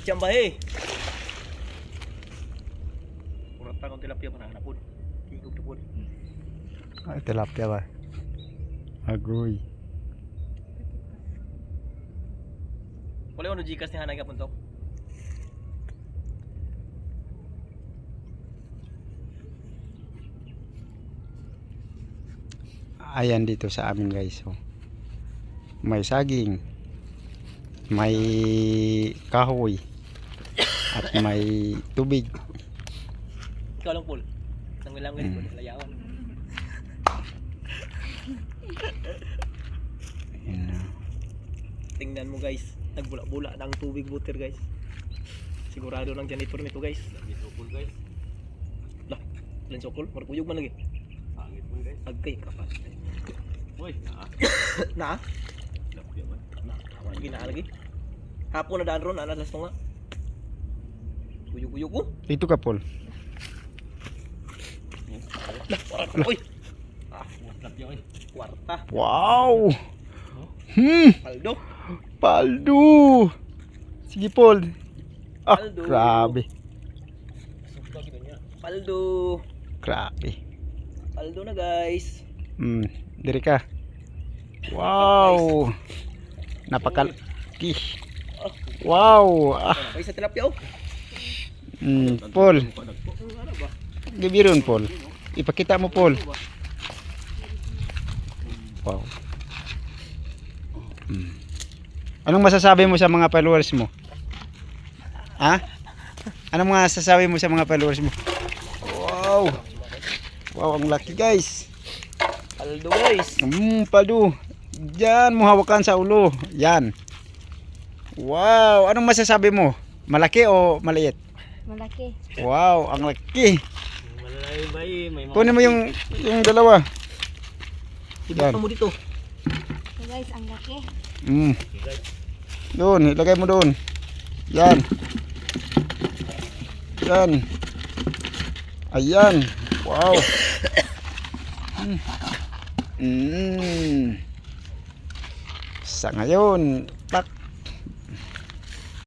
Jambahe. Kurang tanong tilapia mana na pud. Higog na pud. Ay, tilapia ba? Agoy. Wala ano Gcash ni hanay ka puntok. Ayan dito sa amin guys. Oh. May saging. May kahoy. At may tubig. Ikaw lang pul. Nang ilang ganito layawan. Ayan na. Tingnan mo guys, nagbula-bula ng tubig butir guys. Sigurado ng janitor nito guys. Sokol guys. Lah, lan sokol, marpuyog man lagi. Pangit mo guys. Agkay kapas. Hoy, na. Tilapia man. Na, lagi na lagi. Hapon na daan ron, ana las tunga. Kuyog-kuyog ko. Dito ka, Paul. Lah, parang oy. Ah, tilapia oy. Kwarta. Wow! Paldo. Paldo! Sige, Paul. Ah, Paldo. grabe. Paldo. Grabe. Paldo na guys. Diri ka. Wow! Napakalaki. Wow! Ah, Ay sa tilapia oh. Paul. Gabiron, Paul. Ipakita mo, Paul. Wow. Anong masasabi mo sa mga followers mo? Ha? Anong masasabi mo sa mga followers mo? Wow. Wow, ang laki guys. Paldo guys. Paldo. Diyan mo hawakan sa ulo. Yan. Wow, anong masasabi mo? Malaki o maliit? Malaki. Wow, ang laki. Malaki ba may Kunin mo yung dalawa. Ibig mo dito. So guys, ang laki. Doon, ilagay mo doon. Yan. Yan. Ayan. Wow. Sa ngayon, tak